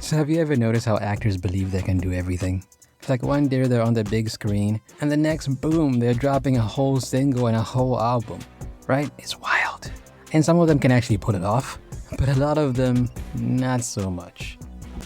So have you ever noticed how actors believe they can do everything? It's like one day they're on the big screen, and the next, boom, they're dropping a whole single and a whole album, right? It's wild. And some of them can actually pull it off, but a lot of them, not so much.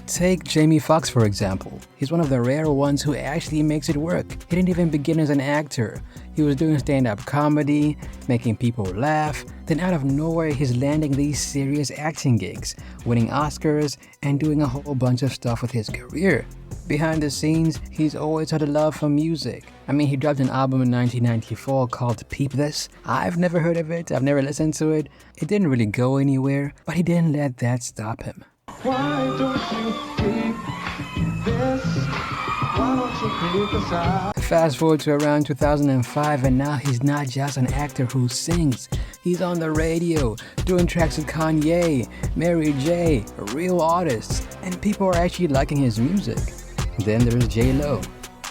Take Jamie Foxx for example. He's one of the rare ones who actually makes it work. He didn't even begin as an actor. He was doing stand-up comedy, making people laugh. Then out of nowhere, he's landing these serious acting gigs, winning Oscars, and doing a whole bunch of stuff with his career. Behind the scenes, he's always had a love for music. I mean, he dropped an album in 1994 called Peep This. I've never heard of it, I've never listened to it. It didn't really go anywhere, but he didn't let that stop him. Why don't you keep this? Why don't you keep this out? Fast forward to around 2005, and now he's not just an actor who sings. He's on the radio, doing tracks with Kanye, Mary J, real artists, and people are actually liking his music. Then there's J-Lo.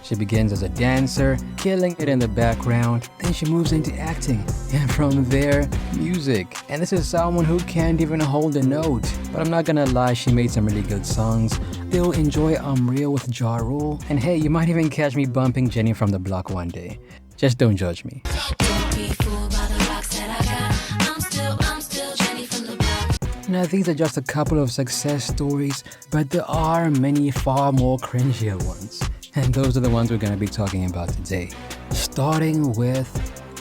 She begins as a dancer, killing it in the background, then she moves into acting, and from there, music. And this is someone who can't even hold a note, but I'm not gonna lie, she made some really good songs. They'll enjoy I'm Real with Ja Rule, and hey, you might even catch me bumping Jenny from the Block one day. Just don't judge me. Now these are just a couple of success stories, but there are many far more cringier ones. And those are the ones we're going to be talking about today. Starting with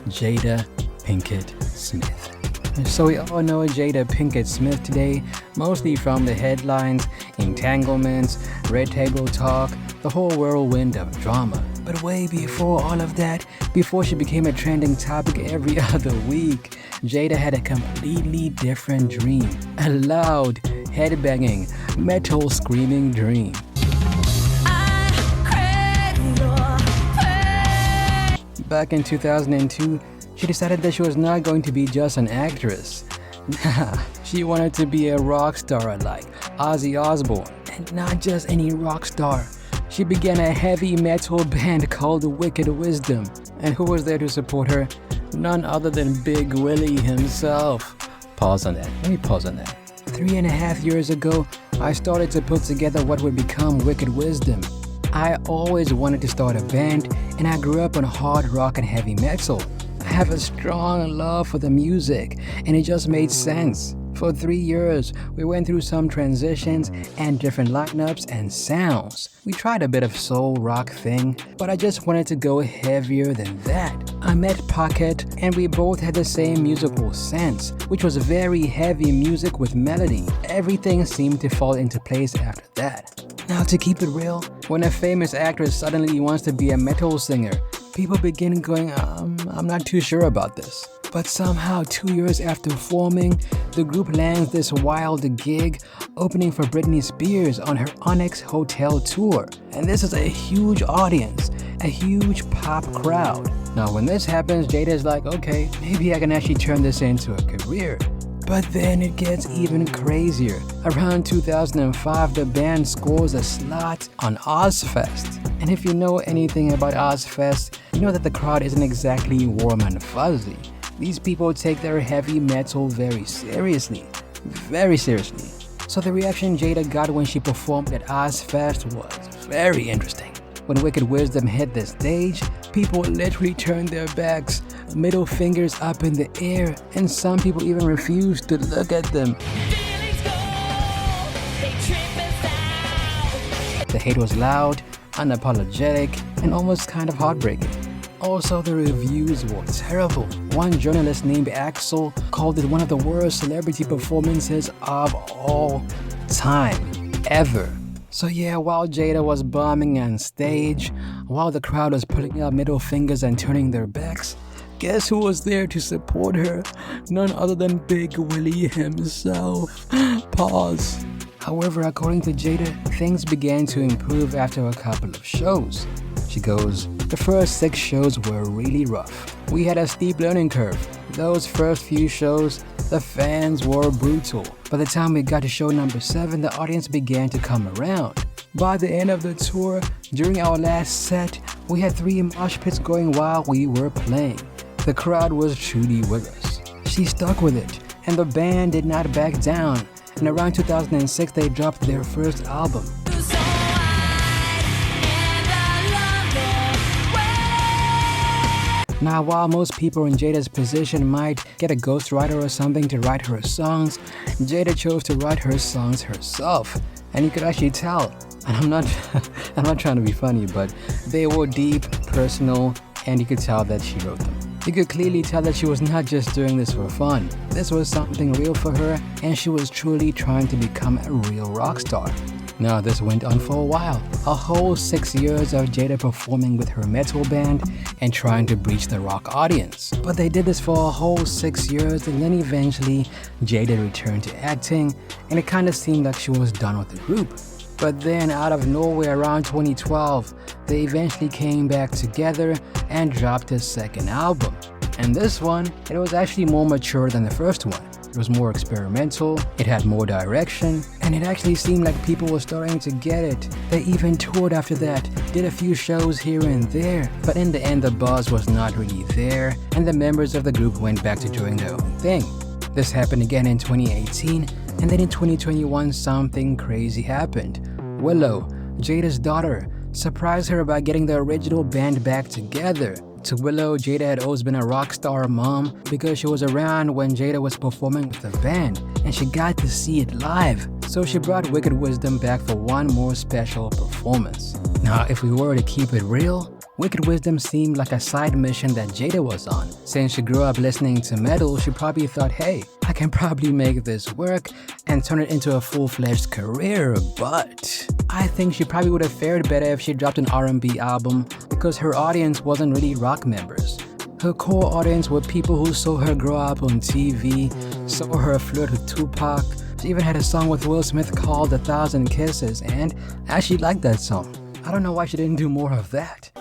Jada Pinkett Smith. So we all know Jada Pinkett Smith today, mostly from the headlines, entanglements, red table talk, the whole whirlwind of drama. But way before all of that, before she became a trending topic every other week, Jada had a completely different dream. A loud, headbanging, metal screaming dream. Back in 2002, she decided that she was not going to be just an actress. Nah, she wanted to be a rock star like Ozzy Osbourne, and not just any rock star. She began a heavy metal band called Wicked Wisdom. And who was there to support her? None other than Big Willie himself. Pause on that. Let me pause on that. 3.5 years ago, I started to put together what would become Wicked Wisdom. I always wanted to start a band, and I grew up on hard rock and heavy metal. I have a strong love for the music, and it just made sense. For 3 years, we went through some transitions and different lineups and sounds. We tried a bit of soul rock thing, but I just wanted to go heavier than that. I met Pocket, and we both had the same musical sense, which was very heavy music with melody. Everything seemed to fall into place after that. Now to keep it real, when a famous actress suddenly wants to be a metal singer, people begin going, I'm not too sure about this. But somehow 2 years after forming, the group lands this wild gig opening for Britney Spears on her Onyx Hotel tour. And this is a huge audience, a huge pop crowd. Now when this happens, Jada's like, okay, maybe I can actually turn this into a career. But then it gets even crazier. Around 2005, the band scores a slot on Ozfest. And if you know anything about Ozfest, you know that the crowd isn't exactly warm and fuzzy. These people take their heavy metal very seriously. Very seriously. So the reaction Jada got when she performed at Ozfest was very interesting. When Wicked Wisdom hit the stage, people literally turned their backs, middle fingers up in the air, and some people even refused to look at them. The hate was loud, unapologetic, and almost kind of heartbreaking. Also, the reviews were terrible. One journalist named Axel called it one of the worst celebrity performances of all time, ever. So yeah, while Jada was bombing on stage, while the crowd was putting up middle fingers and turning their backs, guess who was there to support her? None other than Big Willie himself. Pause. However, according to Jada, things began to improve after a couple of shows. She goes, the first 6 shows were really rough. We had a steep learning curve. Those first few shows, the fans were brutal. By the time we got to show number 7, the audience began to come around. By the end of the tour, during our last set, we had 3 mosh pits going while we were playing. The crowd was truly with us. She stuck with it, and the band did not back down. and around 2006 they dropped their first album. Now, while most people in Jada's position might get a ghostwriter or something to write her songs, Jada chose to write her songs herself. And you could actually tell, and I'm not trying to be funny, but they were deep, personal, and you could tell that she wrote them. You could clearly tell that she was not just doing this for fun. This was something real for her, and she was truly trying to become a real rock star. Now, this went on for a while. A whole 6 years of Jada performing with her metal band and trying to reach the rock audience. But they did this for a whole 6 years, and then eventually Jada returned to acting, and it kind of seemed like she was done with the group. But then out of nowhere around 2012, they eventually came back together and dropped a second album. And this one, it was actually more mature than the first one. It was more experimental, it had more direction, and it actually seemed like people were starting to get it. They even toured after that, did a few shows here and there, but in the end the buzz was not really there, and the members of the group went back to doing their own thing. This happened again in 2018, and then in 2021 something crazy happened. Willow, Jada's daughter, surprised her by getting the original band back together. To Willow, Jada had always been a rock star mom because she was around when Jada was performing with the band, and she got to see it live. So she brought Wicked Wisdom back for one more special performance. Now, if we were to keep it real, Wicked Wisdom seemed like a side mission that Jada was on. Since she grew up listening to metal, she probably thought, hey, I can probably make this work and turn it into a full-fledged career, but I think she probably would have fared better if she dropped an R&B album because her audience wasn't really rock members. Her core audience were people who saw her grow up on TV, saw her flirt with Tupac. She even had a song with Will Smith called 1,000 Kisses, and I actually liked that song. I don't know why she didn't do more of that.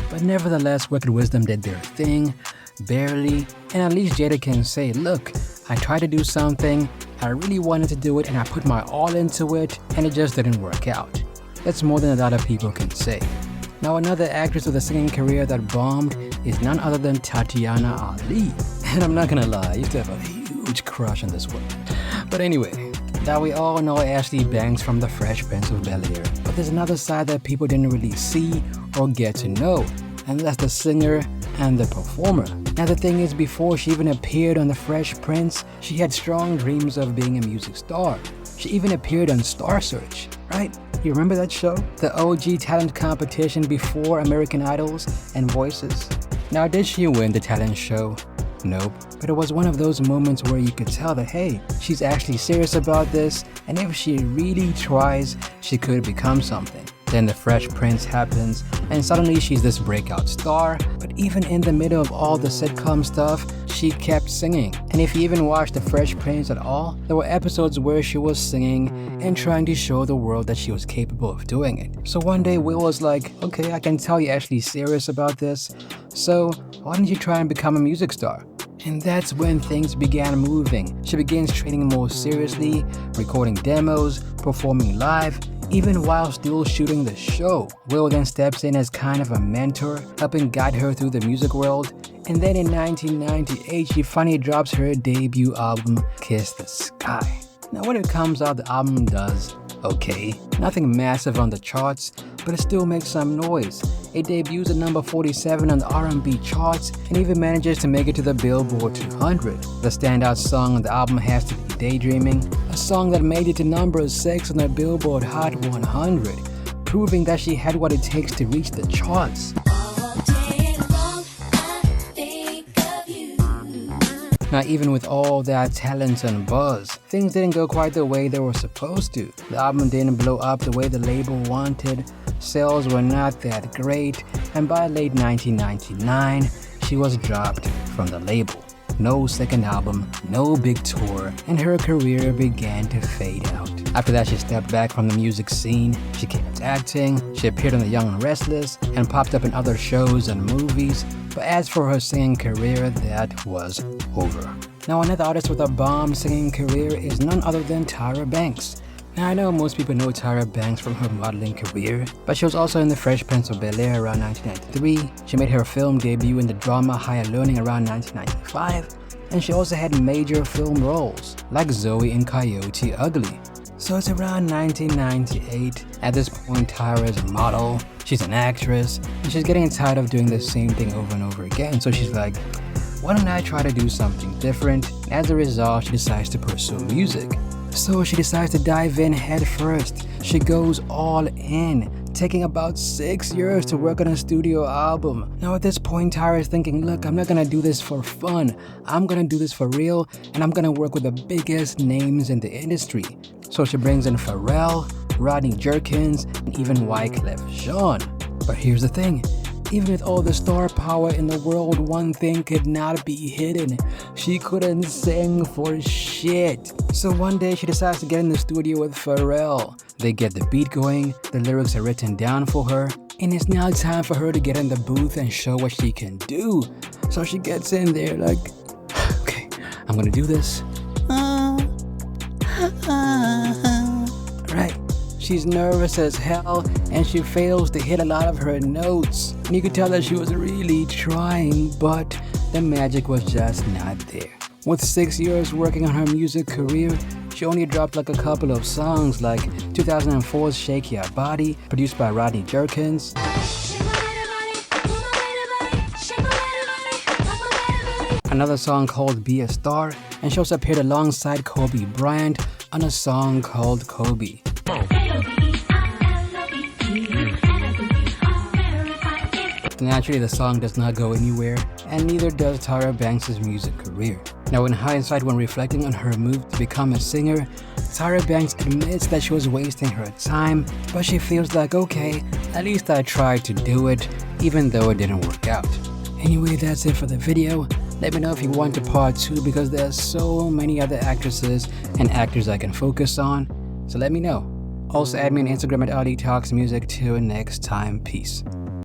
But nevertheless, Wicked Wisdom did their thing, barely, and at least Jada can say, look, I tried to do something, I really wanted to do it, and I put my all into it, and it just didn't work out. That's more than a lot of people can say. Now, another actress with a singing career that bombed is none other than Tatyana Ali. And I'm not gonna lie, I used to have a huge crush on this woman. But anyway, now we all know Ashley Banks from The Fresh Prince of Bel-Air. But there's another side that people didn't really see or get to know, and that's the singer and the performer. Now the thing is, before she even appeared on The Fresh Prince, she had strong dreams of being a music star. She even appeared on Star Search, right? You remember that show? The OG talent competition before American Idols and Voices. Now, did she win the talent show? Nope. But it was one of those moments where you could tell that, hey, she's actually serious about this, and if she really tries, she could become something. Then The Fresh Prince happens, and suddenly she's this breakout star. But even in the middle of all the sitcom stuff, she kept singing. And if you even watched The Fresh Prince at all, there were episodes where she was singing and trying to show the world that she was capable of doing it. So one day Will was like, okay, I can tell you're actually serious about this, so why don't you try and become a music star? And that's when things began moving. She begins training more seriously, recording demos, performing live, even while still shooting the show. Will then steps in as kind of a mentor, helping guide her through the music world. And then in 1998, she finally drops her debut album, Kiss the Sky. Now when it comes out, the album does okay. Nothing massive on the charts, but it still makes some noise. It debuts at number 47 on the R&B charts and even manages to make it to the Billboard 200. The standout song on the album has to be Daydreaming, a song that made it to number 6 on the Billboard Hot 100, proving that she had what it takes to reach the charts. Now, even with all that talent and buzz, things didn't go quite the way they were supposed to. The album didn't blow up the way the label wanted, sales were not that great, and by late 1999, she was dropped from the label. No second album, no big tour, and her career began to fade out. After that, she stepped back from the music scene, she kept acting, she appeared on The Young and Restless, and popped up in other shows and movies, but as for her singing career, that was over. Now, another artist with a bomb singing career is none other than Tyra Banks. Now I know most people know Tyra Banks from her modeling career, but she was also in The Fresh Prince of Bel-Air around 1993, she made her film debut in the drama Higher Learning around 1995, and she also had major film roles, like Zoe in Coyote Ugly. So it's around 1998. At this point, Tyra is a model, she's an actress, and she's getting tired of doing the same thing over and over again, so she's like, why don't I try to do something different? As a result, she decides to pursue music. So she decides to dive in head first. She goes all in, taking about 6 years to work on a studio album. Now at this point, Tyra is thinking, look, I'm not gonna do this for fun. I'm gonna do this for real, and I'm gonna work with the biggest names in the industry. So she brings in Pharrell, Rodney Jerkins, and even Wyclef Jean. But here's the thing. Even with all the star power in the world, one thing could not be hidden. She couldn't sing for shit. So one day she decides to get in the studio with Pharrell. They get the beat going, the lyrics are written down for her, and it's now time for her to get in the booth and show what she can do. So she gets in there like, okay, I'm gonna do this. Right. She's nervous as hell and she fails to hit a lot of her notes. And you could tell that she was really trying, but the magic was just not there. With 6 years working on her music career, she only dropped like a couple of songs like 2004's Shake Your Body, produced by Rodney Jerkins. Another song called Be a Star, and she also appeared alongside Kobe Bryant on a song called Kobe. Naturally, the song does not go anywhere, and neither does Tyra Banks' music career. Now, in hindsight, when reflecting on her move to become a singer, Tyra Banks admits that she was wasting her time, but she feels like, okay, at least I tried to do it, even though it didn't work out. Anyway, that's it for the video. Let me know if you want a part 2 because there's so many other actresses and actors I can focus on, so let me know. Also add me on Instagram at Ali Talks Music. Till next time, peace.